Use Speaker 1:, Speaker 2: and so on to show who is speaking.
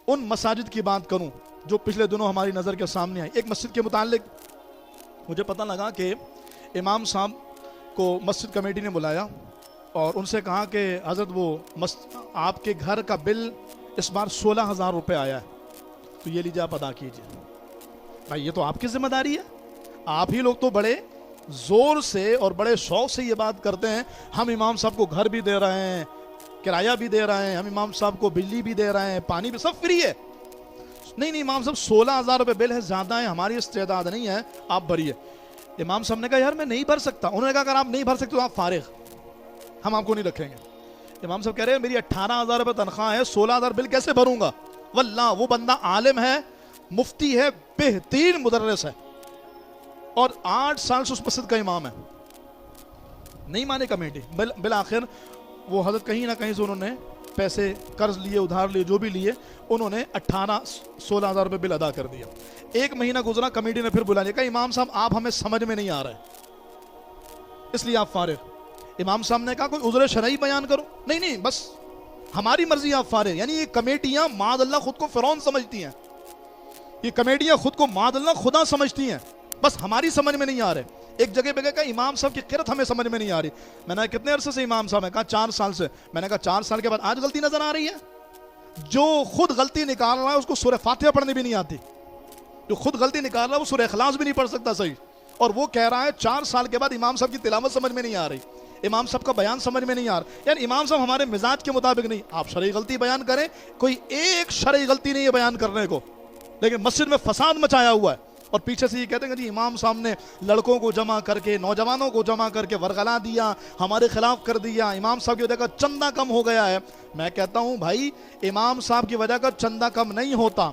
Speaker 1: ان مساجد کی بات کروں جو پچھلے دنوں ہماری نظر کے سامنے آئی. ایک مسجد کے متعلق مجھے پتہ لگا کہ امام صاحب کو مسجد کمیٹی نے بلایا اور ان سے کہا کہ حضرت وہ آپ کے گھر کا بل اس بار 16,000 روپے آیا ہے, تو یہ لیجیے آپ ادا کیجیے. بھائی یہ تو آپ کی ذمہ داری ہے. آپ ہی لوگ تو بڑے زور سے اور بڑے شوق سے یہ بات کرتے ہیں ہم امام صاحب کو گھر بھی دے رہے ہیں, کرایہ بھی دے رہے ہیں, ہم امام صاحب کو بجلی بھی دے رہے ہیں, پانی بھی, سب فری ہے. نہیں امام صاحب 16,000 روپے بل ہے, زیادہ ہے, ہماری استعداد نہیں ہے, آپ بھریے. امام صاحب نے کہا یار میں نہیں بھر سکتا. انہوں نے کہا اگر آپ نہیں بھر سکتے تو آپ فارغ, ہم آپ کو نہیں رکھیں گے. امام صاحب کہہ رہے ہیں میری 18,000 روپے تنخواہ ہے, 16,000 بل کیسے بھروں گا. واللہ وہ بندہ عالم ہے, مفتی ہے, بہترین مدرس ہے, اور 8 سال سے اس مسجد کا امام ہے. نہیں مانے کمیٹی. بالآخر وہ حضرت کہیں نہ کہیں سے انہوں نے پیسے قرض لیے, ادھار لیے, جو بھی لیے, انہوں نے 16,000 روپے بل ادا کر دیا. 1 مہینہ گزرا, کمیٹی نے پھر بلا لیا, کہا امام صاحب آپ ہمیں سمجھ میں نہیں آ رہے اس لیے آپ فارغ. امام صاحب نے کہا کوئی عذر شرعی بیان کرو. نہیں بس ہماری مرضی, آپ فارغ. یعنی یہ کمیٹیاں معاذ اللہ خود کو فرعون سمجھتی ہیں, یہ کمیٹیاں خود کو معاذ اللہ خدا سمجھتی ہیں, بس ہماری سمجھ میں نہیں آ رہے. ایک جگہ پہ کہا امام صاحب کی قرت ہمیں سمجھ میں نہیں آ رہی. میں نے کتنے عرصے سے امام صاحب ہیں, کہا 4 سال سے. میں نے کہا 4 سال کے بعد آج غلطی نظر آ رہی ہے. جو خود غلطی نکال رہا ہے اس کو سورہ فاتحہ پڑھنے بھی نہیں آتی. جو خود غلطی نکال رہا ہے وہ سورہ اخلاص بھی نہیں پڑھ سکتا صحیح, اور وہ کہہ رہا ہے 4 سال کے بعد امام صاحب کی تلاوت سمجھ میں نہیں آ رہی, امام صاحب کا بیان سمجھ میں نہیں آ رہا. یار امام صاحب ہمارے مزاج کے مطابق نہیں. آپ شرعی غلطی بیان کریں, کوئی ایک شرعی غلطی نہیں ہے بیان کرنے کو, لیکن مسجد میں فساد مچایا ہوا ہے. اور پیچھے سے یہ کہتے ہیں کہ جی امام صاحب نے لڑکوں کو جمع کر کے, نوجوانوں کو جمع کر کے ورغلا دیا, ہمارے خلاف کر دیا, امام صاحب کی وجہ کا چندہ کم ہو گیا ہے. میں کہتا ہوں بھائی امام صاحب کی وجہ کا چندہ کم نہیں ہوتا,